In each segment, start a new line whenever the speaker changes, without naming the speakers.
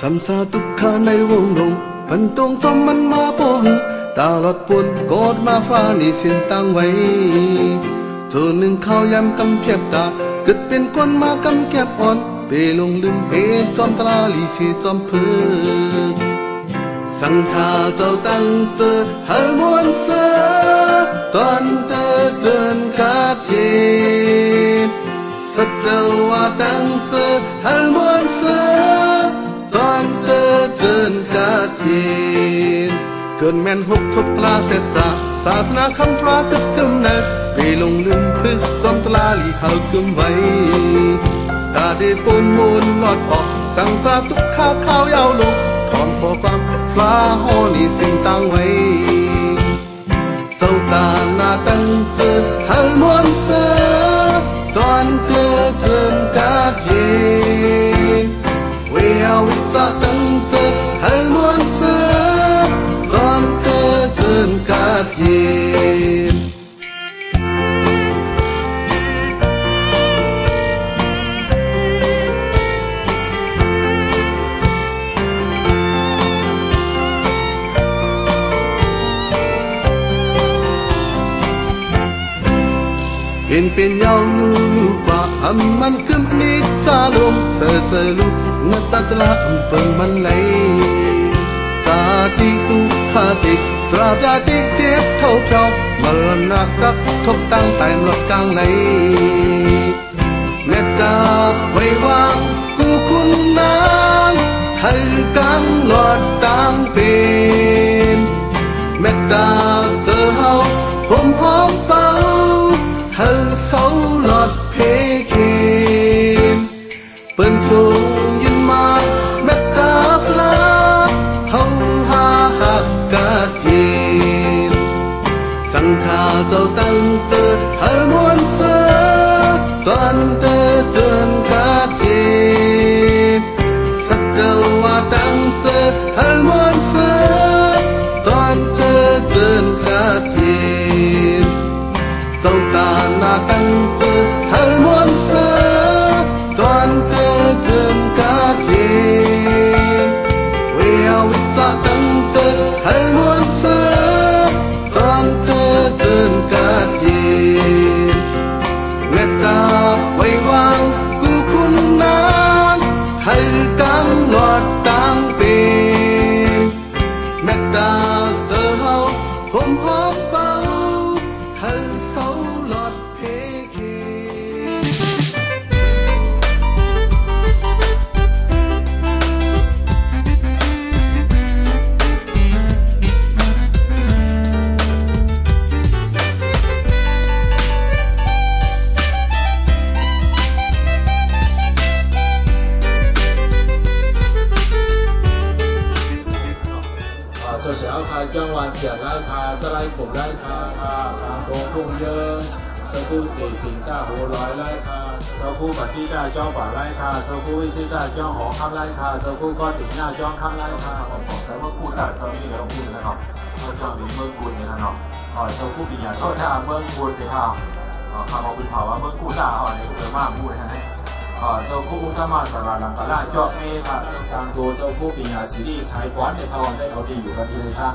สัมสาทุกขาในวงลงพันตรงจอมมันมาโปหึงตาหลอดปนกอดมาฟ้านี่เส้นตั้งไว้เจอหนึ่งข้าวยำกำเพียบตาเกิดเป็นคนมากำแก็บอ่อนไปลงลืมเหตุจอมตราลีเสียจอมเพื่อสังขาเจ้าตั้งเจอหาม้วนเสือตอนเตอเจินกาเย็นสัจเจ้าว่าตั้งเจอหาม้วนเสือตอนเตอเจินกาเย็นเกินแม่นหกทบตราเสร็จจากศาสนาคำฟ้าตึกกำเนิดไปลงลืมพึกจอมตราลีเฮากำไว้ตาได้ปนมูลนอดออกสังสาทุกข้าข้าวยาวลงถอนพอความฟ้าห้อนี่สิ่งตั้งไว้เจ้าตาหน้าตั้งเจอหาม้วนเสือตอนเกิดเจินกาเย็นเวียววิจาตั้งเจอหาม้วนเสือตอนเกิดเจินกาเย็นเป็นยาวลูลูว่าอำมันคืมอนิจจาลมเสือเจอลูนัตตลาอำเปิงมันไหลจาติตุขาติสราบจาติเจ็บเท่าเพียวมรณะกับทบตั้งแต่หลดกลางไหลเมตตาไว้วางกูคุณนางให้กังหลอดตั้งเป็นเมตตาเจอเฮาผมพร้อมเป่าเฮาเศร้าหลอดเพเคนเปิ้นสูงยืนมาเมตตาปลาเฮาหาหักกาเย็นสังขาเจ้าตั้งเจอหาม้วนเสือตอนเตอเจินกาเย็นสักเจ้าว่าตั้งเจอหาม้วนเสือตอนเตอเจินกาเย็นเจ้าตาหน้าตั้งเจอหาม้วนเสือตอนเตอเจินกาเย็นเวียววิจาตั้งเจอหาม้วนเสือตอนเตอเจินกาเย็นเมตตาไว้วางกูคุณนางให้กังหลอดตั้งเป็นเมตตาเจอเฮาผมพบเบาให้เศร้าหลอดเพเค
这小开江湾捡来卡，再来孔来卡卡卡东东烟，这股地形大湖来来卡，这股本地大江把来卡，这股微信大江河康来卡，这股高顶大江康来卡，ผมแต่ว่าพูดได้ตอนนี้เราพูดนะครับเมื่อช่วงนี้เมืองกุลเนี่ยนะ这股ปีอย่างช่วยท่าเมืองกุลเนี่ยครับคำเอาเป็นเผาว่าเมืองกุลได้เนี่ยเยอะมากพูดนะฮะเจ้าคู่ก็มาสระหลังกะล่าจอกเมฆค่ะทางตัวเจ้าคู่ปีหาซีรีส์ชายป้อนในเขาได้เอาดีอยู่กันดีเลยค่ะ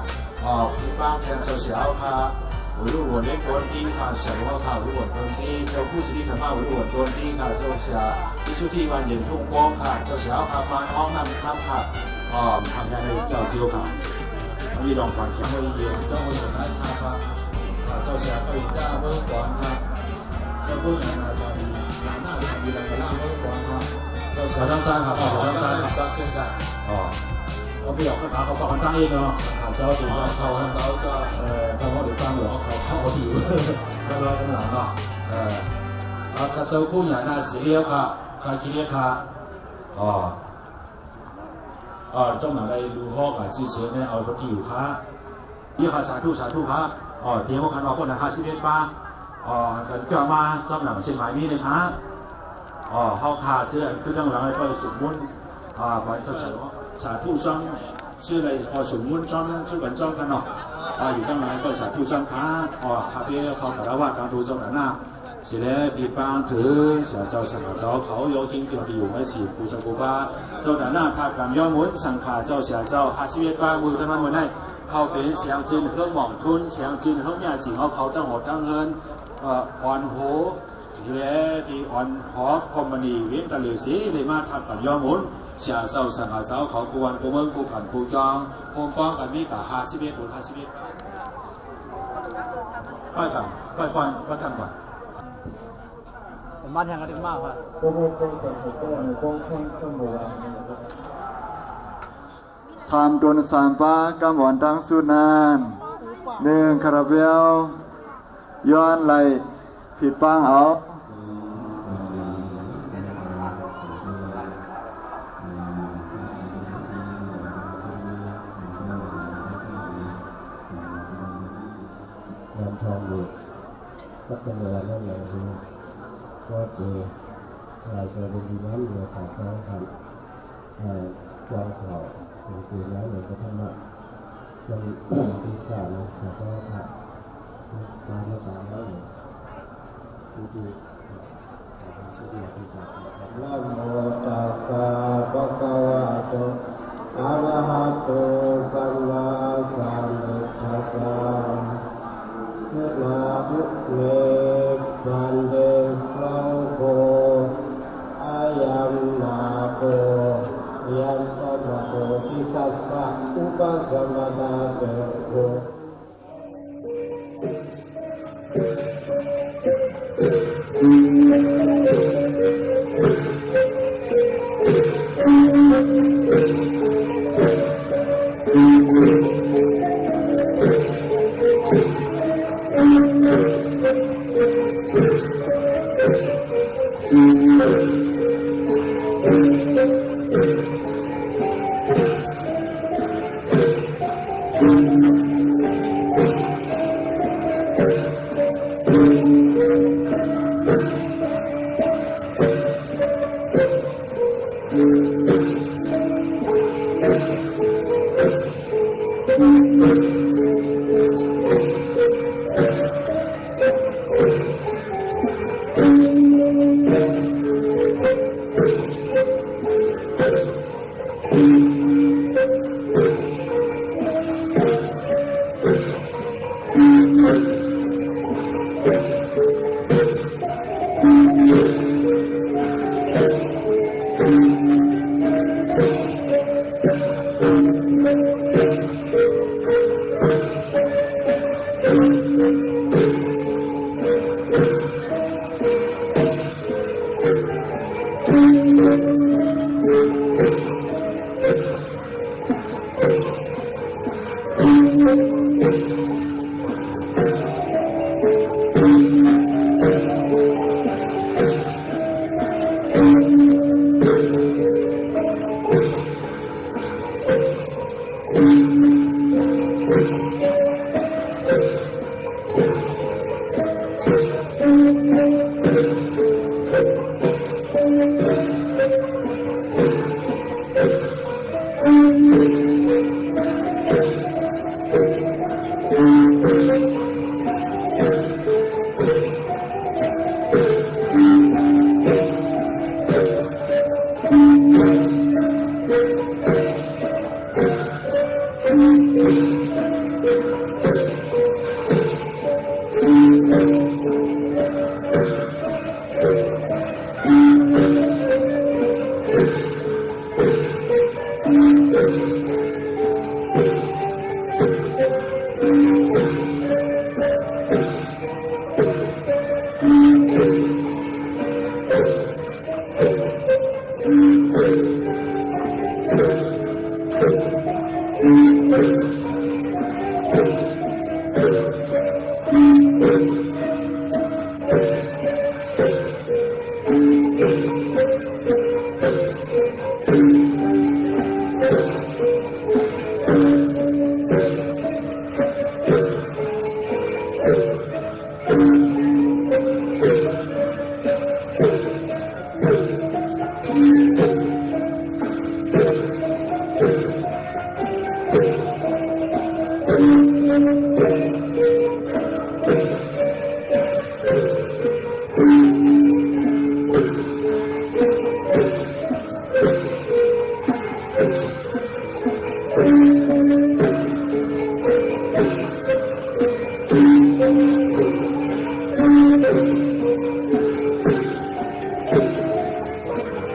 พี่บ้างแทนเจ้าเสียวค่ะวิรุวนเล่นตัวดีค่ะเสียวค่ะวิรุวนตัวดีเจ้าคู่ซีรีส์ธรรมะวิรุวนตัวดีค่ะเจ้าเสียวิสุทธิวันเย็นทุ่งป้องค่ะเจ้าเสียวค่ะมาห้องนำข้ามค่ะทำยังไงเจ้าเจียวค่ะมีรองฟังเขียนไว้เยอะเจ้าคนสุดท้ายค่ะเจ้าเสียตัวอีกได้เมื่อก่อนค่ะเจ้าคู่อย่างนาซาดีหน้าสามีหลังกะล่าเมื่อก่อนค่ะ小张三ค่ะ小張三張ขึ้นกัน我不有佢打เขา講單嘢咯，下週點就抽下手就抽我哋單嘢，เขา我條咁樣咁難咯。下週工人啊，時呢一卡，介幾呢一卡，中文嚟ดูฮอก之前呢เอาไปอยู่ค่ะ呢下สาธุค่ะเดี๋ยว我看到คนนั้น51巴กันเกี่ยวมาจำหนังเชียงใหม่มีเลยค่ะเขาขาดเจอคือตั้งหลังก็สมมุติวันจะสาธุจ้องชื่ออะไรพอสมมุติจ้องนั้นชื่อกันจ้องกันเนาะอยู่ตั้งหลังก็สาธุจ้องขาคาเฟ่เขาคารวะการดูจ้องกันหน้า是嘞，比方ถือเสียเจ้าสังฆเจ้าเขาโยทิ้งเกี่ยวไปอยู่ไม่สี่ปูชกูบาเจ้าด่านหน้าพากำย่อมุนสังฆาเจ้าเสียเจ้าหาชีวิตบ้ามือทั้งนั้นมือได้เขาเป็นเสียงจีนเครื่องหม่อมทุนเสียงจีนเครื่องยาจีนเขาตั้งหดตั้งเงินอ่อนโหเล่ดีอ่อนหอคอมมานีเว้นตะลือสีเลยมาพากำย่อมุนเสียเจ้าสังฆเจ้าเขากวนกูเมืองกูขันกูจองโฮมป้องกันมีกับหาชีวิตหรือหาชีวิตไปกันไปก่อนไปกันก่อน
มาแทงกันได้มากครับ
สามโดนสามป้ากำหวนตั้งสุนานหนึ่งคาราเบลย้อนไหลผิดป้างเอา
น้ำทองอยู่ก็เป็นเวลานั่นเลยว่าเจลายเสือเป็นดีน้ำเรือสายฟ้าครับจองเข่าเป็นสีน้ำเหลืองกระทำมาจนปีศาจสายฟ้าครับตามมาตามแล้วดีนะโมตัสสะภะคะวะโตอะระหะโตสัมมาสัมพุทธัสสะสนาธุเมปันเดสังโฆอายัมนาโคยัมปะมะโคทิสัสสะอุปสัมปทาเตโก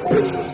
Còn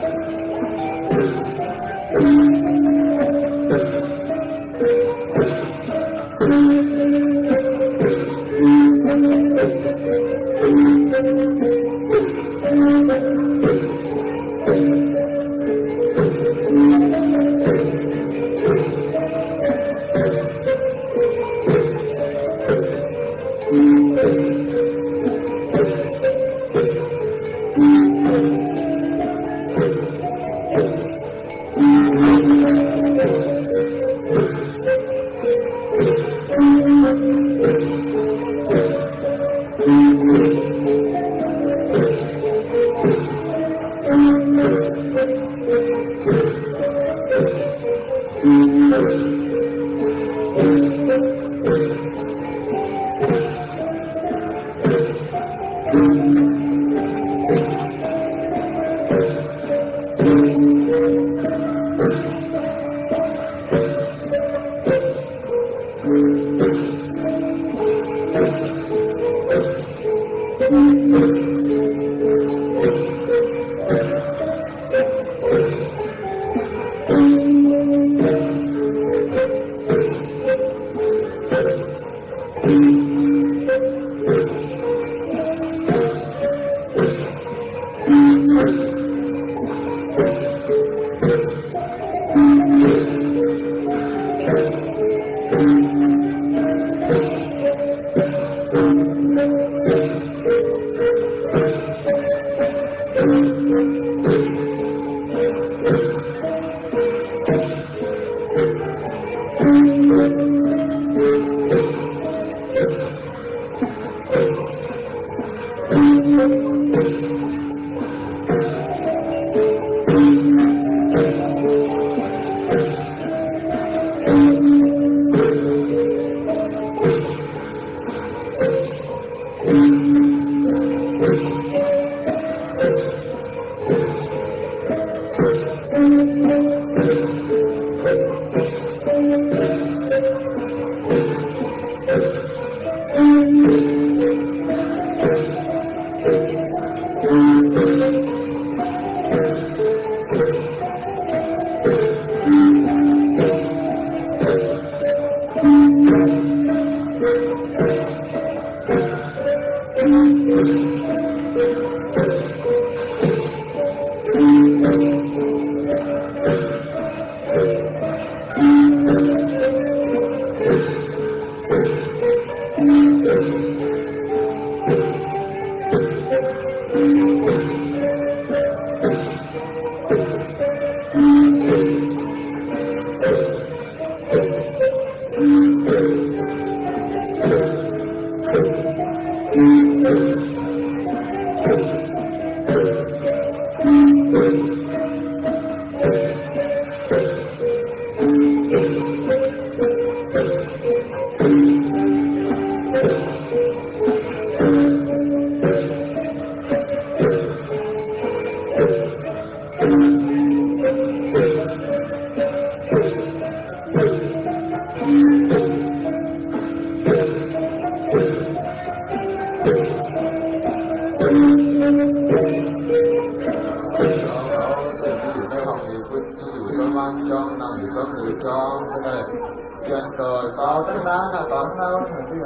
ตั้งนานค่ะcòn đâu thì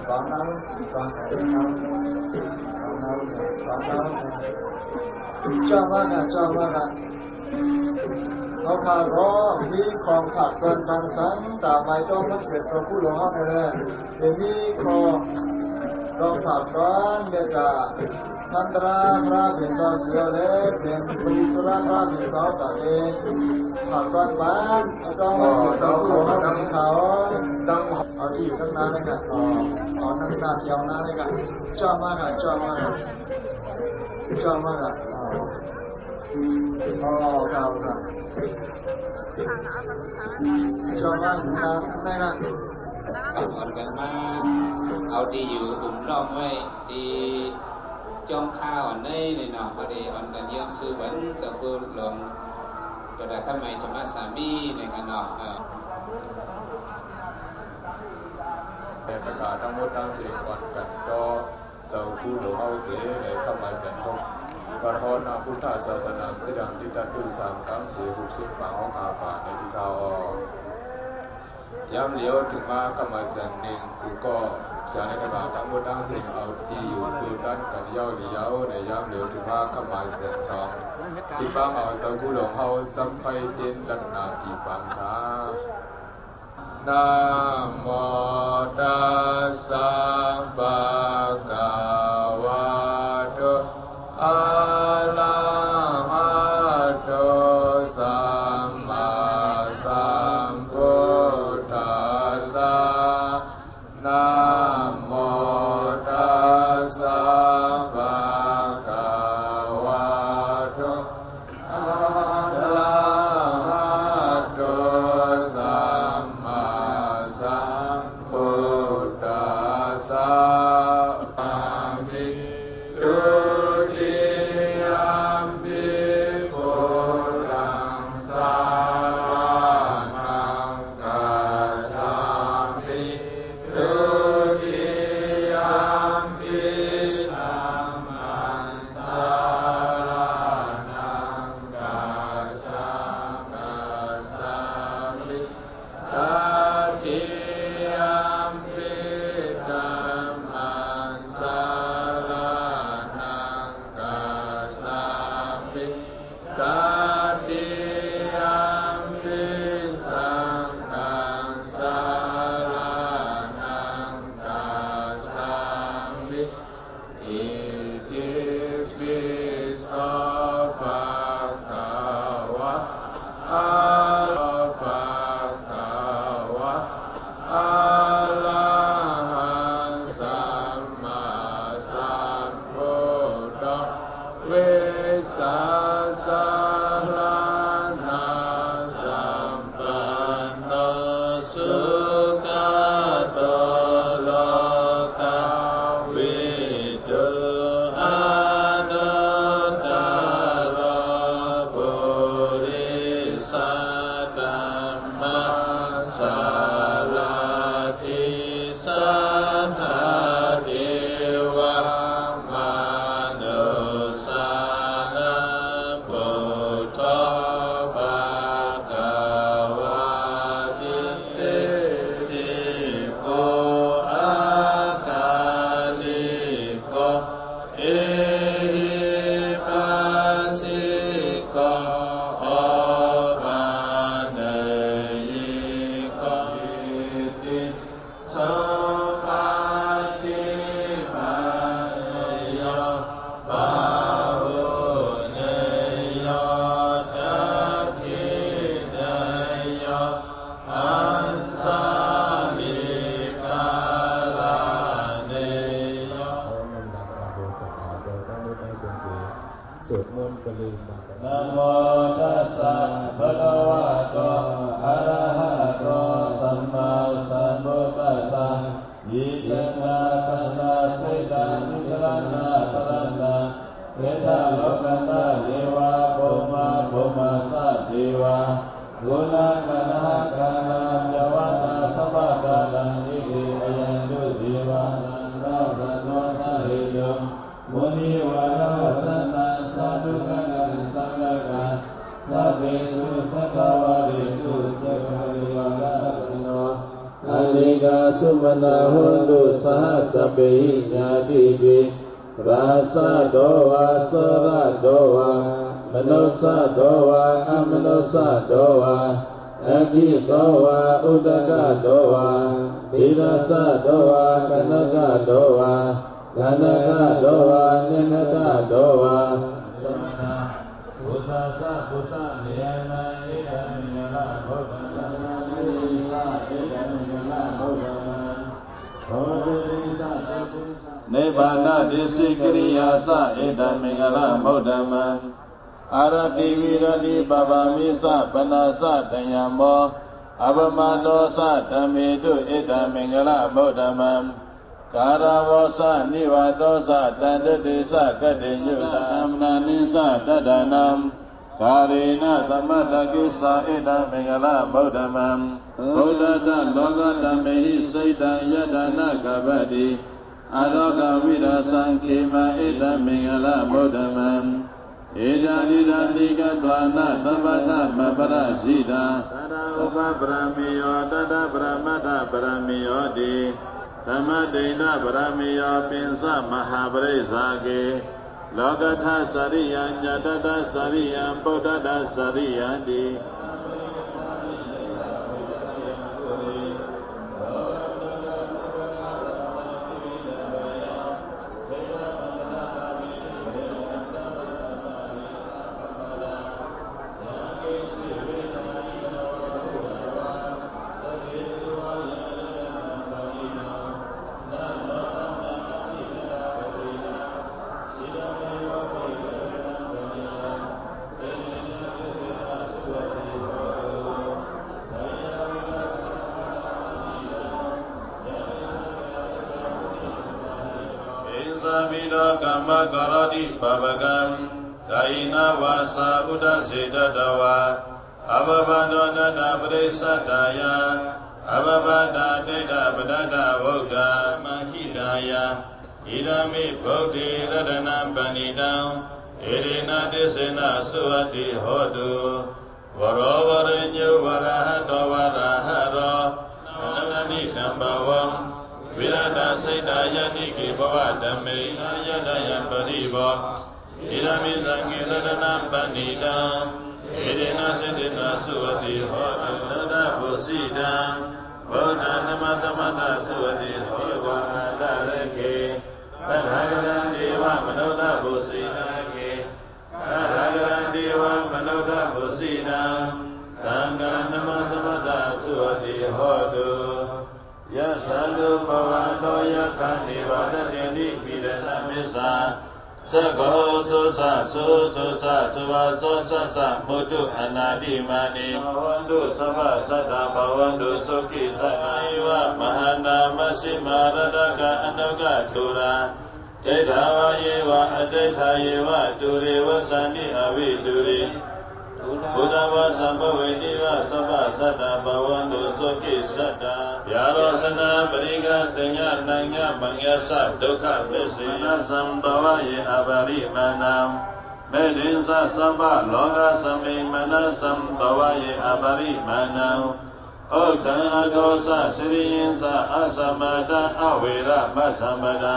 còn đâu còn đâu cho mắc àเขาข่าวร้องมีของผักเกินกันสันแต่ไม่ต้องมันเกิดสกุลหลงห้องเลยเดี๋ยวมีของต้องผักก้อนเมตตาทันตราพระเบสเสือเล็กเป็นปริตราพระเบสตาเองผักก้อนบ้านต้องมันเกิดสกุลหลงห้องเขาเอาที่อยู่ตั้งนานเลยกันเอาตั้งนานเที่ยวนาเลยกันจ้ามากอ๋อครับชอบมากนะครับ
bằng ổnกันมาเอาดีอยู่อุ่มล้อมไว้ดีจองข้าวอันนี้เลยเนาะเอาดีอ่อนกันเยี่ยงซื้อวันสกุลลงกระดาษข้าไม่ธรรมะสามีในกันเนาะ
ประกาศทั้งหมดทั้งสิ้นก่อนกันก็เสาคู่หรือเอาเสียในคำหมายเสียงของ
ปะทอนาพุทธศาสนาสิดังที่ตัดดูสามคำ460ปังของอาภาในที่เขาย้ำเหลียวถึงมากำมาเส้นหนึ่งกูก็เสียในบาททั้งหมดทั้งสิ่งเอาดีอยู่ปืนด้านกันเย้าเลี้ยวในย้ำเหลียวถึงมากำมาเส้นสองที่บ้างเอาสังกุหลงเฮาสัมไปเต็นตักนาทีปังคานะโมตัสสะภะคะวะโตอะระหะโตสัมมาสัมพุทธัสสะนะโมตัสสะภะคะวะโตอะระหะโตสัมมาสัมพุทธัสสะอามิตุติยัมปิพุทธังสารนังกัจฉามิตุติยัมปิธัมมังสารนังกัจฉามิตัตติยัมปิธัมมังสารนังกัจฉามิตัตติยัมปิสังฆังสารนังกัจฉามิอิติปิโสภะคะวะอะภะคะวะอะระหังสัมมาสัมพุทโธเวสสะสารนังสัมปันโนสุขโตโลกวิทูอนุตตรปุริสธัมมังสารติสัทธาเทวมนุสสานังพุทโธภะคะวะติติโกอาคาลิโกเอหิปัสสิโกโอปาเนยิโกอิติโสภะติปันโยบาหุเนโยตัคขิเนโยอันสาลิกาลาเนโย
สวดมนต์ก็ลืมบางกัน
นะโมตัสสะภะคะวะโตอะระหะโตสัมมาสัมพุทธัสสะอิติสัสสะสิตังนิรันดาตรันดาเวทะโลกันตะเทวะภูมาสัตเทวะกุณะกนะกะนะยวัตตาสัพพะกะนังอิติอยันตุเทวะสันตสันโนสะหิโยมุนิวะระสันตังสัพพุคะนังสังฆะสัพเพสุสัตตวะเรสุเจภริวะสัพพิโนอเนกาสุมนาหุนตุสหัสสะเปหิญาติปิราสะโตวะสระโตวะมโนสะโตวะอมโนสะโตวะอภิโสวะอุตกะโตวะปิรัสสะโตวะกนกะโตวะกนกะโตวะเนนกะโตวะสมณะพุทธัสสะพุทธะเนนะเอตัมมิยะโพธัสสะนะเอสะเอตัมมิยะโพธัสสะโพธิสัตว์นิพพานะดิสิกริยาสะเอตัมมิยะโพธัสสะอารติวิรติปปามิสะปนาสะตยามโมอภมาโนสะธรรมิตุเอตัมมิยะโพธัสสะการาวสะนิวาโตสะสันติสะกติยุตตามนานิสะตดานัมการินะธรรมตกิสะเอตัมมิยะโพธัสสะโพธิสัตว์โลกธรรมหิสิตายตนะกัปติอโลกวิราสังเขมะเอตัมมิยะโพธัสสะ
เอจาริดานิกตวานะตัปปะทะมะปะระสิตาอุปปรมิโยตตะปรมัตถปรมิโยติธรรมเดนะปรมิโยปินสมหาปริสาเกโลกทัสสริยัญญตตะสริยัญปุตตะสริยันติกรรมกรติปะปะกังกายนาวาสาอุดเสตตวะอภวโนนัตปริสัตตายาอภวตาเตตปะตะวုဒ္ဓมหิตายาอิดามิโพธิรตนัมปณิตังเอรินาติเสนาสุวติโหตุวโรวริญโยวรหะโตวรหะโรอนันติตัมบวံวิรัตสิตายานิกิภวะธรรมิอายัตยัมปริโภอิดามิสังฆรตนัมปณิตังเอเดนะสิตินาสุวติโหตุรตบุสิตังဗုဒ္ဓနမသမတသုဝတိဟောဝါဒရကေပထာဂရံဒေဝမနုဿဘုစိနာကေပထာဂရံဒေဝမနုဿဘုစိနာသံဃာနမသမတသုဝတိဟောတုယသလုဘဝတောယခန္ဒီဝရတေနိပိရသမစ္ဆာသကောသုသသုသုသသုဝသောသသမုတုအနာတိမနိဘဝန္တုသဗ္ဗသတ္တဘဝန္တုသုခိသတ္တဧဝမဟာနာမရှိမာရတကအနုကထုရာဒိဋ္ဌာဝယေဝအတိဋ္ဌာယေဝတုရေဝသန္တိအဝိတုရေဘုဒ္ဓဝါသံဘဝေတိဝသဗ္ဗသတ္တဘဝန္တုသုခိသတ္တယာရောစနာပရိကသညနိုင်ငံမင်္ဂယသဒုက္ခပစ္စေနသံဘဝယေအပရိမဏံမေဒိသသဗ္ဗလောကသမိမနသံဘဝယေအပရိမဏံဩထံအကောသစရိယင်္သအသမတံအဝေရမသမတံ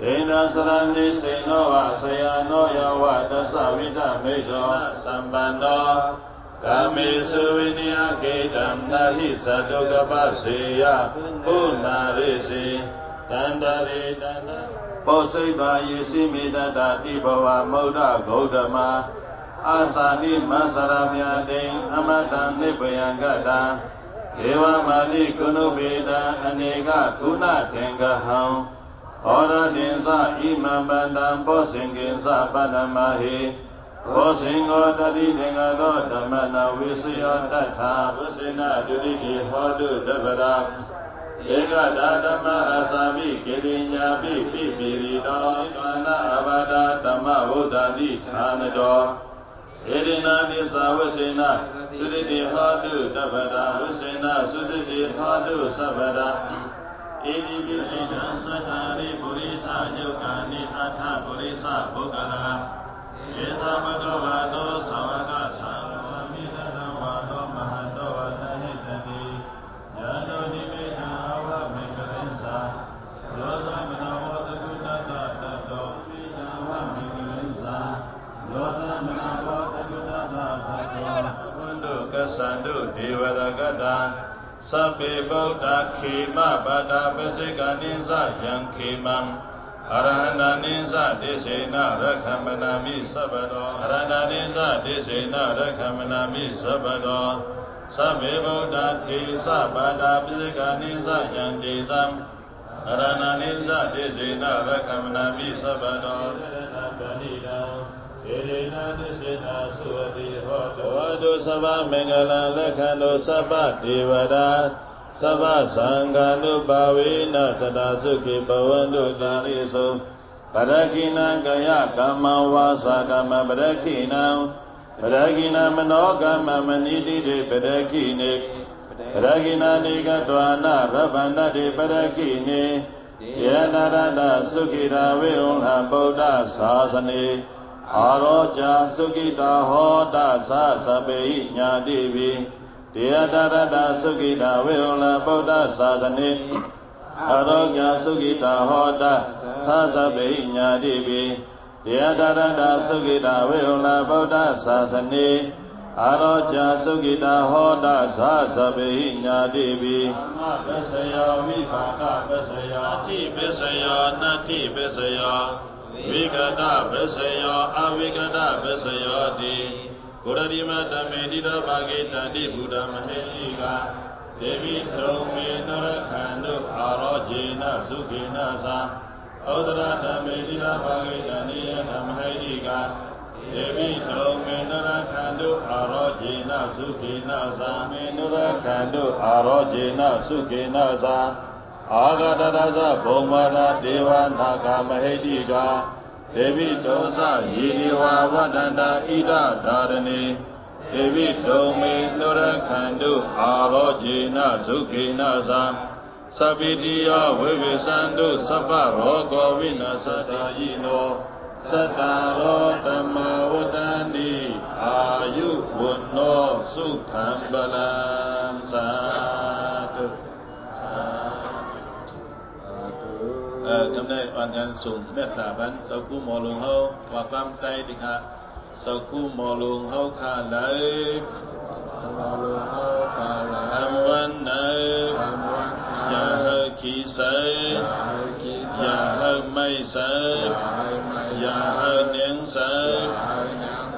ဒေနသရဏိစေနောဝဆယာနောယဝတသဝိတမေတောသမ္ပန္နောကာမေစုဝိနိယကေတံနာဟိသတုကပစေယပုနာရိစေတန္တရေတန္တပောစိတ်ပါယေစီမေတ္တာတိဘဝမௌဒဂௌတမအာသာတိမသရမြာတိအမတံနိဗ္ဗယံကတံဧဝမာတိကုဏုပေတံအနေကကုဏသင်္ကဟံဩရတိသဣမံပန္တံပောစင်ကိသပတ္တမဟိဘောစင်္ဂောတတိသင်္ဃသောဓမ္မနာဝိစယောတ္ထာဝိစေနဒုတိတိဟောတုတပ္ပရာဧကဒါဓမ္မအသာမိကေရိညာပိပိပိရိတောကာနာအဘာဒဓမ္မဝုဒ္ဓတိဌာနတောဧရိနာပိသဝိစေနဒုတိတိဟောတုတပ္ပရာဝိစေနသုတိတိဟောတုသဗ္ဗရာဣတိပိစိတံသတ္တာရိပုရိသယုတ်ကာနိအထပုရိသဘုက္ကလာယေသဘဂဝါသောသဝကသံဃာမိတတဝါသောမဟာတောဝနဟိတတိယန္တောနိမေနာဝမေကရိသလောသမနဝတကုဏတတတောမိနာဝမေကရိသလောသမနဝတကုဏတတတောဝန္တုကသန္တုဒေဝရကတံသဗ္ဗေဗုဒ္ဓခေမပါဒပစိကနိသယံခေမံအရဟဏနိသဒေစေနရခမနာမိသဗ္ဗတောအရဟဏနိသဒေစေနရခမနာမိသဗ္ဗတောသဗ္ဗေဗုဒ္ဓဒေသပါဒပစိကနိသယံဒေသံအရဟဏနိသဒေစေနရခမနာမိသဗ္ဗတောပဏိတံဧရိနာတိစေနာသုဝတိဟောတုဝတုသဗ္ဗမင်္ဂလံလက္ခဏောသဗ္ဗဒေဝတာသဗ္ဗသံဃာနုပါဝေနသတ္တသုခိဘဝန္တုတာရိသောပရခိဏံကယကမ္မဝါစာကမ္မပရခိဏံပရခိဏမနောကမ္မမဏိတိတေပရခိနေပရခိဏနေကတဝနာရဗန္တတေပရခိနေယေနရတသုခိရာဝေဝံဗုဒ္ဓသာသနေ อาโรจาสุกิตาโหตาสาสเปหิญาติวิเตียตระตาสุกิตาเวโรลาพุทธศาสนิอาโรจาสุกิตาโหตาสาสเปหิญาติวิเตียตระตาสุกิตาเวโรลาพุทธศาสนิอาโรจาสุกิตาโหตาสาสเปหิญาติวิธรรมะเปสยาวิภาคเปสยาทิเปสยานัตถิเปสยาวิกตาเปสยาอวิกตาเปสยาติกุรดิมาตเมติตภาเกตันติบุตรมเหติกาเดวิโตเมนรขันตุอาโรเจนะสุขินะสาอุตระตเมติตภาเกตันติยธรรมเหติกาเดวิโตเมนรขันตุอาโรเจนะสุขินะสาเมนรขันตุอาโรเจนะสุขินะสาอากาตระสะโภมระเทวนาคามเหติกาเดวิโตสะยีริวาวัฏันตาอิดาธารณีเดวิโตเมนรขันตุอาโรเจนะสุขินะสาสัพพิติยเววิสันตุสัพพะโรโควินาศสยิโนสัตตาโรธัมมาวุฏันติอายุวุนโนสุขังบาลังสาธุสาธุกำเนิดวันกันสุ่มเมตตาบันสักคู่มอลุงเฮาว่าความใจดิค่ะสักคู่มอลุงเฮาขาเลยมอลุงเฮาขาเลยทำวันไหนอย่าให้ขี้เสยอย่าให้ไม่เสยอย่าให้เนียงเสย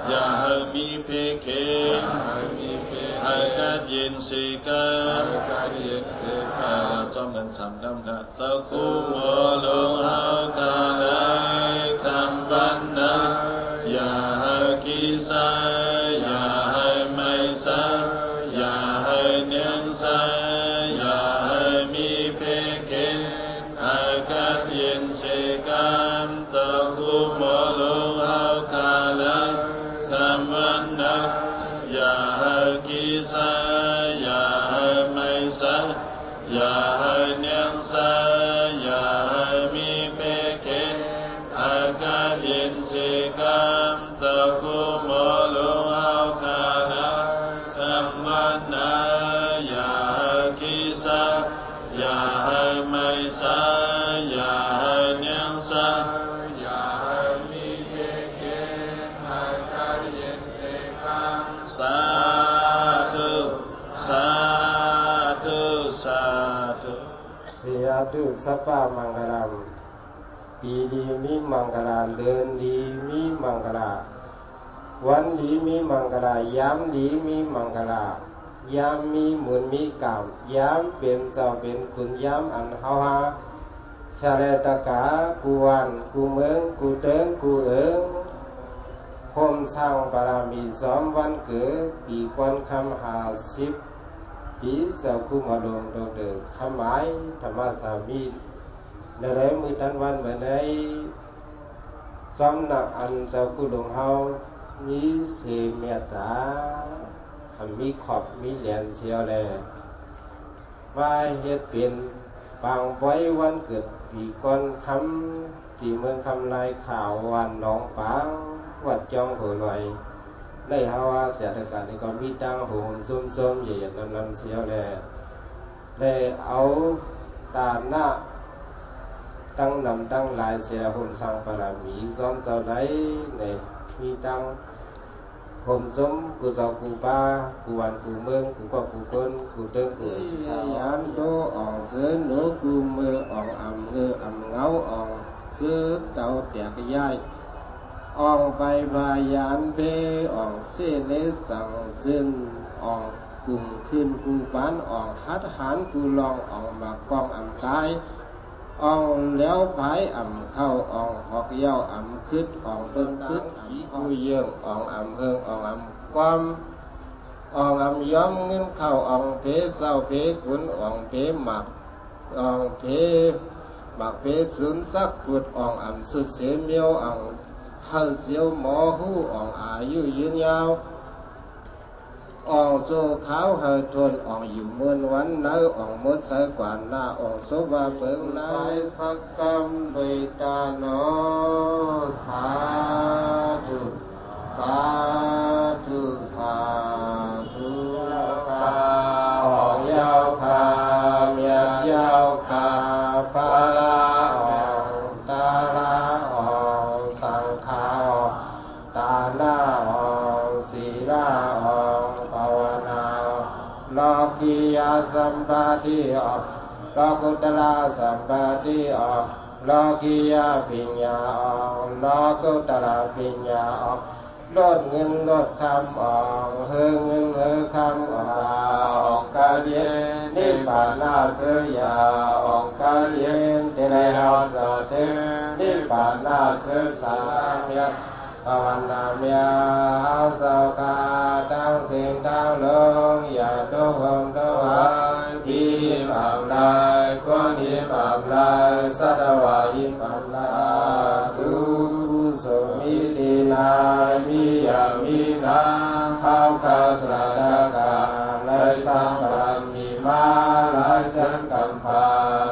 อย่าให้มีเพเคให้กัดเย็นสีกันเราจ้องกันสามคำค่ะสักคู่มอลุงเฮาขาเลยคำวันนั้นอย่าให้ขี้เสยอย่าให้ไม่เสยอย่าให้เนียงเสยอย่าให้มีเพเคให้กัดเย็นสีกันสักคู่มอลุงเฮาขาเลยคำวันนั้นอย่าให้ขี้เสยอย่าให้ไม่เสยอย่าให้เนียงเสยอย่าให้มีเพเคให้กัดเย็นสีกันสักคู่มอลุงเฮาขาเลยคำวันนั้นอย่าให้ขี้เสยอย่าให้ไม่เสยอย่าให้เนียงเสยอย่าให้มีเพเคให้กัดเย็นสีกันสาธุสาธุสาธุ
เสียดุสัพพะมังคลัมปีดีมีมังคลาเดือนดีมีมังคลาวันดีมีมังคลายามดีมีมังคลายามมีมุนมีกรรมยามเป็นเจ้าเป็นคุณยามอันเฮาหาชาเลตกากูวันกูเมืองกูเติงกูเอิงพมสร้างบารมี2 วันเกิดปีกวนคำ50ปีเจ้าคู่มาลงดอกเดือคำหมายธรรมสามีในแรงมือดันวันเมื่อในจำหนักอันเจ้าคู่หลวงเฮามีเสเมตตามีขอบมีเหรียญเสียวแลว่าเฮ็ดเป็นปางไว้วันเกิดปีก่อนคำที่เมืองคำลายข่าววันหนองปางวัดจองหัวลอยในฮาวาเสียตะการในก่อนมีตั้งโหนซุ่มๆใหญ่ๆลำเสียวแลได้เอาตาหน้าตั้งนำตั้งหลายเสียหุ่นสร้างปรามีซ้อมเจ้าไหนในมีตั้งผมสมกูสาวกูป้ากูวันกูเมืองกูก็กูคนกูเติมกูยันโตอ่องเสือโนกูเมืองอ่องอ่ำเงืออ่ำเงาอ่องเสือเต่าแตกย้ายอ่องไปบายันเบอ่องเสเลสังซึนอ่องกุ่มขึ้นกูปานอ่องฮัดหันกูลองอ่องมากองอ่ำกายอ่องแล้วไผอ่ำเข้าอ่องหอกเย้าอ่ำคึดอ่องเบิ่งคึดขี้กูเยื่องอ่องอ่ำเฮิงอ่องอ่ำความอ่องอ่ำย้อมเงินเข้าอ่องเพเศร้าเพขุนอ่องเพหมักอ่องเพหมักเพสุนจักกุดอ่องอ่ำสุดเสียเมียวอ่องเฮาเสียวหมอหูอ่องอายุยืนยาวอ่อง สู้เขาเฮทุนอ่องอยู่เมือนวันเนื้ออ่องมุดใส่กว่าหน้าอ่องสุบะเปิงนายสักกรรมดุยตาโนสาธุสาธุสาธุคาอ่องยาวคาเมียยาวคาปาราอ่องตาราอ่องสังขารตาหน้าอ่องศีลาอ่องภาวนาโลกียาสัมปติอ่องโลกุตระสัมปติอ่องโลกียาปิญญาอ่องโลกุตระปิญญาอ่องลดเงินลดคำอ่องเฮเงินเฮคำอ่องกาเยนนิพพานาเสยาอ่องกาเยนเตเนหัสเตนิพพานาเสสามยะภาวนาเมียสกาตั้งสิ่งตั้งลงอย่าตุหงตุหังทีมอับลายก้อนหิมอับลายสัตวาหิมอับลายทุกุสมิตินามิยามินาเอาคาสระดากาและสังฆามิมาและสังกัมภา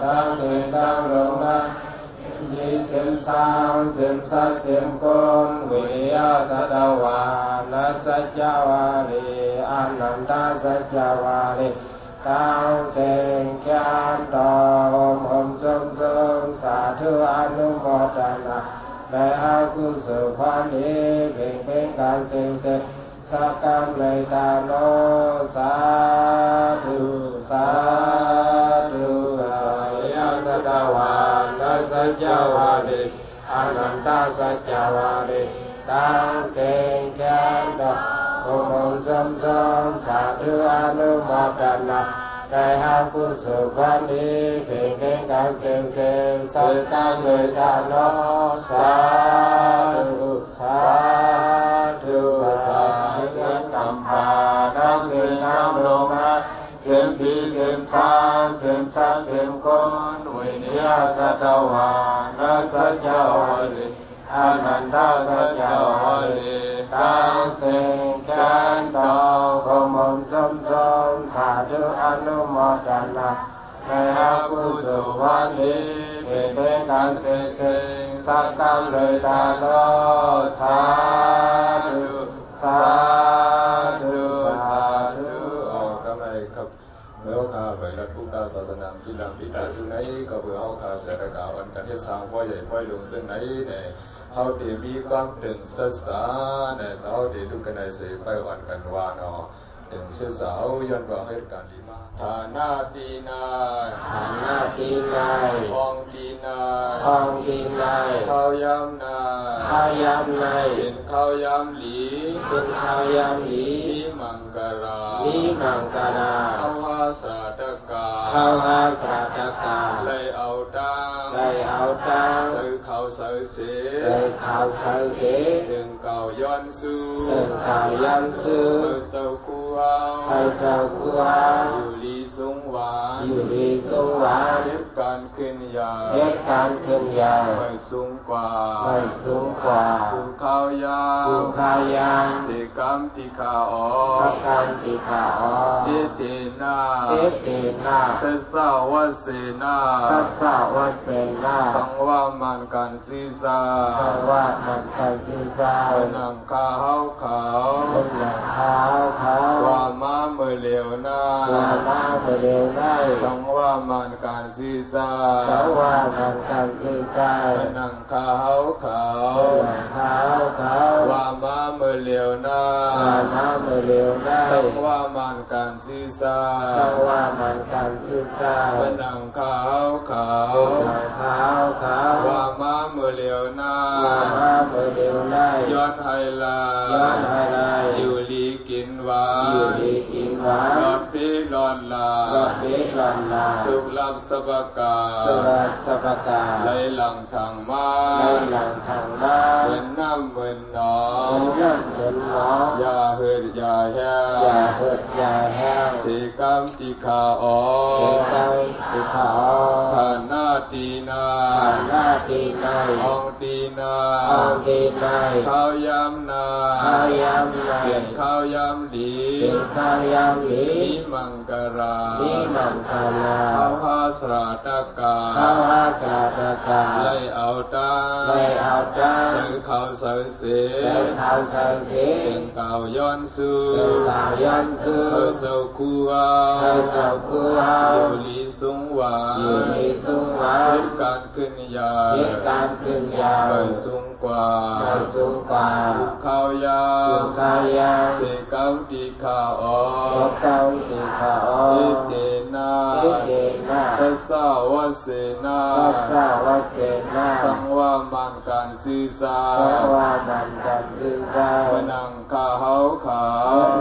ตั้งสิ่งตั้งลงนั้นยิสิมสามสิมสัตสิมกุลวิริยสัตวานัสสัจจวาลีอนันตสัจจวาลีตั้งสิ่งแค้นดอมหมสมสมสาธุอนุโมทนาในอากุศลพันธ์เป็นการเสกเสร็จสักกรรมเลยตาโนสาธุสาธุสายาสดาวานัสสัจจวาลีอนันตสัจจวาลีตั้งสิ่งแค้นดอกมงสมสมสาธุอนุโมทนาได้หากุศลพันธ์เป็นการเสกเสร็จสักกรรมเลยตาโนสาธุสาธุสาธุกัมภานังสินังโลมาเสียมปีเสียมสามเสียมสัตเสียมกุลวินิยาสัตวานัสสัจจวาลีอนันตสัจจวาลีตั้งสิ่งแค้นดอกมงสมสมสาธุอนุโมทนาในอากุศลวันนี้เป็นการเสกเสกสักกรรมเลยตาโนสาธุสาธุสาธุ
ข้างในครับเมื่อข้าไปรัฐพุทธศาสนาสุดาพิตาอยู่ไหนก็เพื่อเอาข้าเสียกาวันกันที่สร้างพ่อใหญ่พ่อหลวงซึ่งไหนเนี่ยเอาเดี๋ยวมีความถึงศึกษาเนี่ยเอาเดี๋ยวดูกันในเสียไปวันกันวานอถึงศึกษาย้อนว่าเหตุการณ์ดีมากฐานะดีนาย
ฐานะดีนาย
ห้องดีนาย
ห้องดีนาย
ข้าวยำนาย
ข้าวยำนาย
เป็นข้าวยำหลี
เป็นข้าวยำหลี
นิมังกรา
นิมังกรา
ข้าวหาสระตะกา
ข้าวหาสระตะกา
เลยเอาตัง
เลยเอาตัง
ซื้อข้าวซื้อเส
ซื้อข้าวซื้อเส
ถึงเก่าย้อนสู้
ถึงเก่าย้อนสู้
เสาคูเอา
เสาคูเอา
อยู่ลีสงหวาน
อยู่ลีสงหวาน
เหตุการณ์ขึ้นยา
เหตุการณ์ขึ้นยา
ไม่สูงกว่า
ไม่สูงกว่า
ภูเขายา
ภูเขายา
เสกรรมติขาอ
สกรรมติขาอ
เอเตนา
เอเตนา
สัสสาวเสนา
สัสสาวเสนา
สังวามันกันศีสา
สังวามันกันศีสา
นังข้าวขาว
นังข้าวขาว
ว่ามาเมื่อเหลียวนา
ว่ามาเมื่อเหลียวนา
สังวามันกันศีสา
สังวามันกันศีสา
นังข้าวขาว
นังข้าวขาว
ว่ามาเมื่อเหลียวนา
ว่ามาเมื่อเหลียวนา
สังวามันกันศีสา
สังวามันกันศีสา
นังข้าวขาว
นังข้าวขาว
ว่ามาเมื่อเหลียวนา
ว่ามาเมื่อเหลียวนา
ย้อนไฮลา
ย้อนไฮลา
อยู่ลีกินหวาน
อยู่ลีกินหวาน
หลอดพี่หลอด อนลาร
ถวิลอนลา
สุขลับสบกา
สุรสปกา
ไหลหลังทางมา
ในหลังทางมา
เหมือนน้ำเหมือนหนอ
เหมือนน้ำเหมือนน้อง
อย่าเหิดอย่าแห้
อย่าเหิดอย่าแห้ง
เสกรรมติขาออ
เสียกังติขา
ฐานหน้าตีนา
ผ่านหน้าตีใน
องตีนา
องตีใน
ข้าวยำนา
ข้าวยำใน
เปลี่ยนข้าวยำดี
เป็นข้าวยำหลี
นิมังกรา
นิมังกาลา
ข้าวหาสราตกา
ข้าวหาสระตะกา
ไล่เอาตา
ไม่เอาตา
เสือเขาเสือเส
เสือขาวเสือสี
เป็นเก่าย้อนสู
เป็นก่าวย้อนสู
เธอเสือคูเอา
เธอเสาคูเฮา
อยู่ลีสูงหวา
อยู่ในสูงหวา
เหตุการณ์ขึ้นยา
เหตุการณ์ขึ้นยาว
ไปสูงกว่า
ไปสูงกว่า
ข้าวยา
อยู่ข้าวยาว
เสกาตีขาออ
สกเกาตีขาออ
เอเดนา
เอเดนา
สัสสาวะเสนา
สัสสาวะเสนา
สังวามันการสื่อสา
สัง
ร
วามันกันสื่อสาร
วนังข้าเฮาขา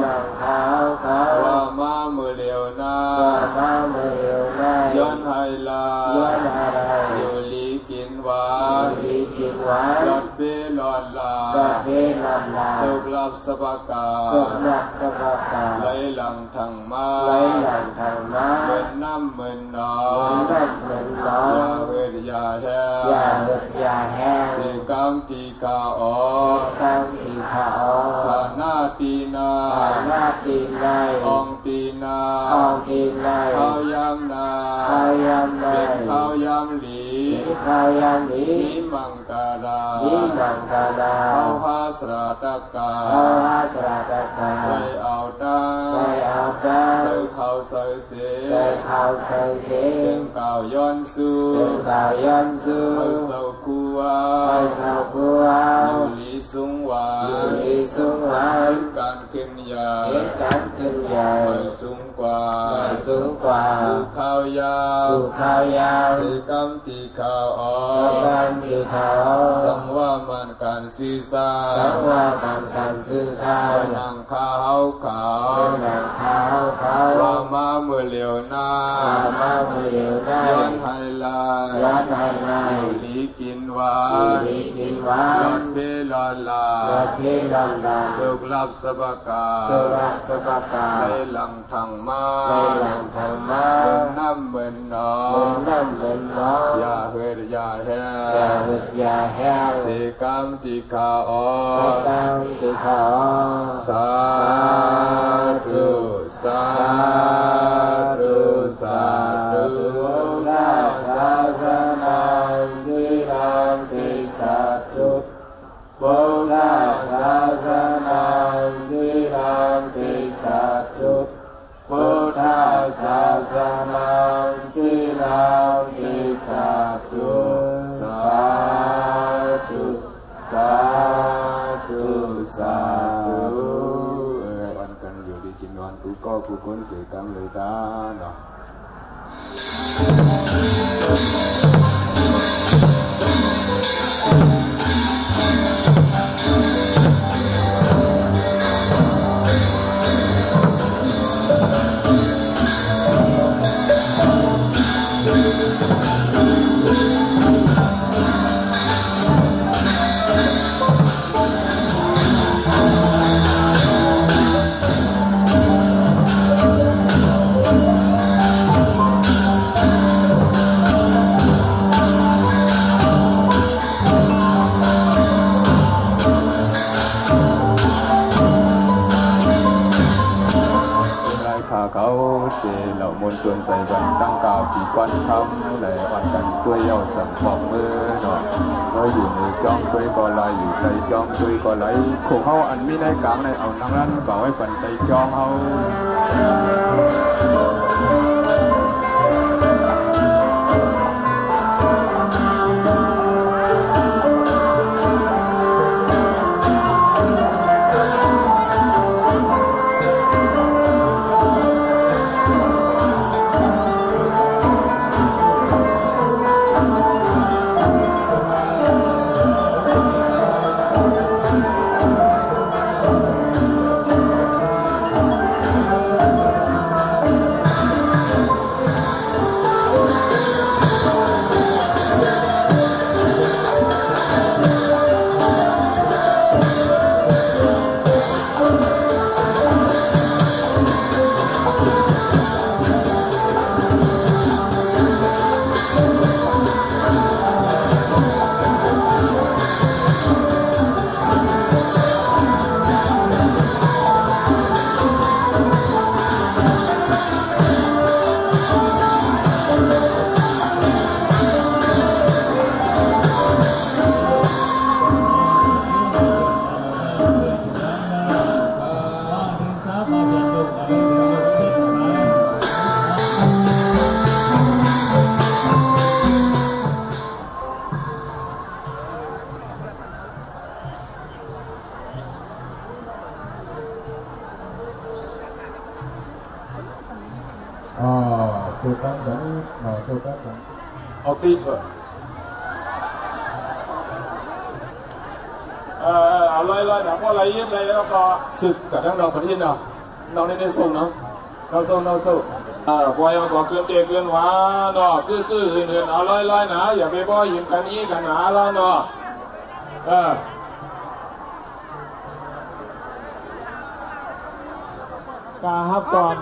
นังขาวขาว
ว่ามามือเลียวนา
ว่ามาเมื่อเร็วได้
ย้อนไฮลา
ย้อนอะไร
อยู่ลีกินหวาน
ดีกินหวาน
หลอดเปหลอดลา
ดอกเพลอนลา
สุขลับสบกา
สุนัขสบกา
ไหลหลังทางมา
ไหลหลังทางมา
เหมือนน้ำเหมือนหนอ
เหมือนน้ำเหมือนน้อ
อย่าง เหิดอย่าแห้
อย่าเหิดอย่าแห้ง
เสกรรมตีขาออ
กังอีขาออ
ฐานหน้าตีนา
ผ่านหน้าตีนใน
องตีนา
อองตีนใน
ข้าวยำนา
ข้าวยำใน
เป็นข้าวยำหลี
เป็นข้าวยำหลี
นิมังการา
นิมังกาลา
ข้าวหาสราตกา
ข้าวหาสระตะกา
ไลเอาตา
ไปเอาตา
เสือเขาเสือเส
ใส่ข้าวใส่เสี
เป็นเก่าย้อนสู
เป็นก่าวย้อนสู
เฮาเสือคูวา
ไปเสาคูเอา
อยู่ลีสูงหวา
อยู่ดีสูงหวา
เห
น
ตุการณ์ขึ้นยา
เหตุการณ์ขึ้นใหญ่
ไปสูงกว่า
ไปสูงกว่า
ภูข้าวยาว
ภูข้าวยาว
เสกรรมตีข้าวออ
สกันดีเขา
สังว่ามันการสื่อสาร
สังว่ามันกันสื่อสาร
นังข้าวขาว
เป็นหนังขาวเขา
ว่ามาเมื่อเลียวหน้า
ว่ามาเมื่อเดียวได้
ย้อนไฮลา
ย้อนให้ใน
อยู่ลีกินหวา
อยู่
น
ดีกินหวา
หลอน ดเบลอนลา
รถเพลอนลา
สุขลับสบกา
สุรัสปกา
ในหลังทางมา
ในหลังทางมา
เหมือนน้ำเหมือนหนอ
เหมือนน้ำเหมือนน้อง
อย่าเหิดอย่าแห้
อย่าหึดอย่าแห้ง
เสกรรมติขาออ
สกังติเขา
สาธุสาธุสาธุ
นาศาสนาสิลังติกัตตุพุทธศาสนาสิลังติกัตตุพุทธศาสนาสิลังติกัตตุสาธุสาธุสาธุ
วันกันอยู่ดีกินนอนกูก็กูคนเสกรรมเลยตาเนาะ เขาเจเหล่ามนตวนใจบันตั้งกาวปีก้อนคำและวันกันตัวเย้าสั่งบอกมือหน่อยเราอยู่ในจ้องตัวก็ลอยอยู่ใจจ้องตัวก็ไหลคงเขาอันมีในกลางในเอานังนั้นก็ไว้ปั่นใจจ้องเขา
ถูกต้องฉันถูกต้องฉัน
เอาตีนก่อนเอาเลยเดี๋ยวพออะไรยิ้มเลยแล้วก็สุดกับทั้งเราคนที่เนาะเราในส่งเนาะเราส่งพอยังก็เกินเตะเกินหวาเนาะคืออื่นเอาเลยนะอย่าไปบ่ยิ้มกันนี้กันหนาแล้วเนาะกาฮับก่อน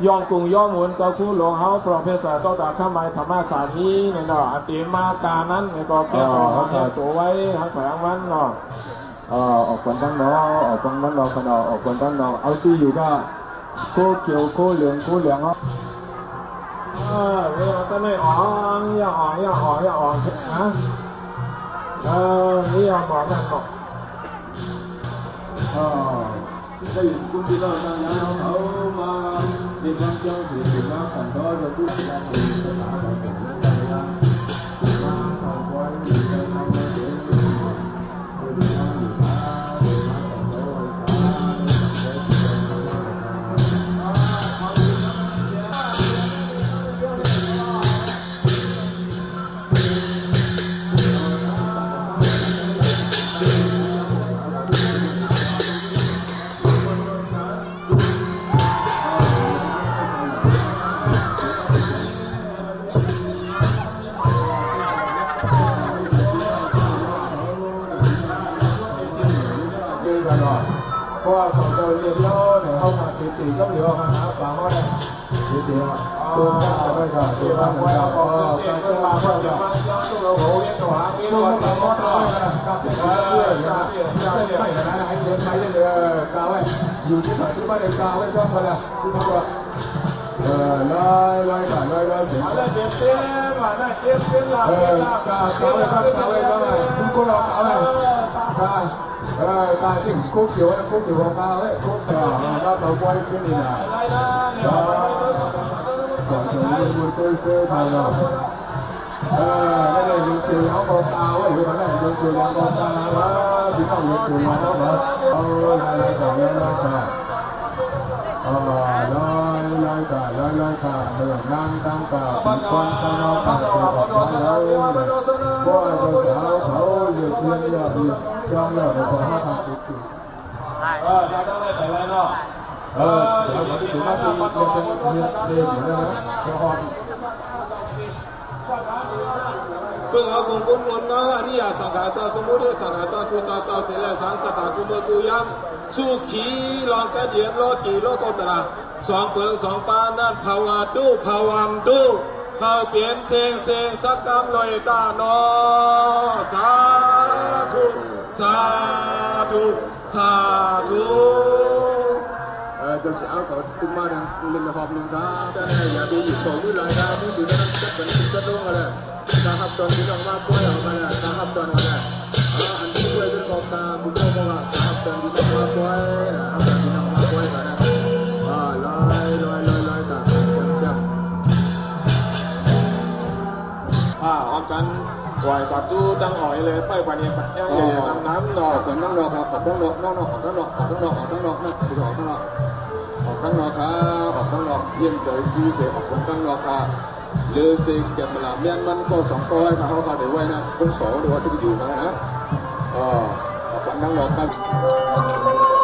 ย่องกรุงย่องหมุนเจ้าคู่หลวงเฮาพร้อมเพศสายต่อตาข้ามไม้ธรรมะสาธีเนี่ยเนาะอัติมาการนั้นเนี่ยก็แก้ออกเนี่ยตัวไว้หักแผงมันเนาะ
ออกคนตั้งนอออกคนตั้งนอขนอออกคนตั้งนอเอาที่อยู่ก็โคเขียวโคเหลืองเนาะ
เวลาจะไม่ออกอย่าออกนะนี่อย่าบอกนั่นบอก
ได้ยินคุณที่เราทำงานเขามาในบางเจ้าถือว่าขันก็จะพูดกันเองภาษาของผมนะมาขอไว้ในทางเดินคุณทำอยู่มาของเราเพราะว่าของเราเรียนแล้วเนี่ยเขามาตีก็เดี๋ยวมาหาปลาเขาได้ตีตัวก็เอาไปก่อนตัวก็เหมือนกันการเชื่อมาเพื่อจะตัวก็ต้องก็ได้การเชื่อเพื่อนะไม่ใช่ขนาดนั้นเดินไปเรื่อยๆกาวไว้อยู่ที่ไหนที่บ้านเดินกาวไว้ชอบอะไรที่เขาบอกลอยก่อนลอยเสียงกาวไว้คุณก็รอกาวไว้การสิ่งคุกเขียวของกาวไว้คุกเขียวแล้วเราไว้ขึ้นนี่นะก่อนจะมันซื้อทางเราไม่ได้ยิงเขียวของกาวไว้อยู่นั่นแหละยิงเขียวของกาวแล้วที่ต้องยิงเขียวของเราอะไรก่อนแล้วค่ะลอยค่ะเมื่อนั่งตั้งป่าปีกวันตั้งนอกตั้งตัวของเราบ่อยสาวเขาเลือกเพียงยอดจ้องแล้วในความทำติดติด
จะต้องได้แต่ไรเนาะ
เดี๋ยวถึงมาตีเป็นเนื้อเดือดอยู่นะเจ้าของ
เพื่อเอากุญนนะอริยสังขารสมุทัยสังขารกุศลเสลสังสตากุมกุยามสุขีลองกระเทียนโลกีโลกตระสองเปิงสองปานั่นภาวะดูภาวันดูเฮาเปลี่ยนเซงสักกรรมลอยตาโนสาธุ
จะเสียเอาเขาตึงมาดังเล่นละครหนึ่งครับแต่เนี่ยอย่าไปหยิบของมือลายดาวมือสื่อจะนั่งจัดเป็นจัดลงอะไรนะครับตอนที่น้องมาป่วยออกมาเนี่ยนะครับตอนวันนี้อันที่ป่วยเป็นกองตาบุญโลกว่านะครับตอนที่น้องมาป่วยนะครับตอนที่น้องมาป่วยกันนะลอยกับคนเจ้า
ออกกันไหวปัดตู้ตั้งอ่อยเลยไปวันนี้ปัดยังอย่าน้ำดอก
ก่อนนั่งดอกครับออกตั้งดอกนอกนะออกตั้งดอกครับออกตั้งดอกเยี่ยมเสยซีเสยออกตั้งดอกครับเลือเสกเก็บมาลาเมียนมันก็สองตัวให้เขาเดี๋ยวไว้นะคนสองเดี๋ยวว่าจะอยู่นะออกตั้งดอกครับ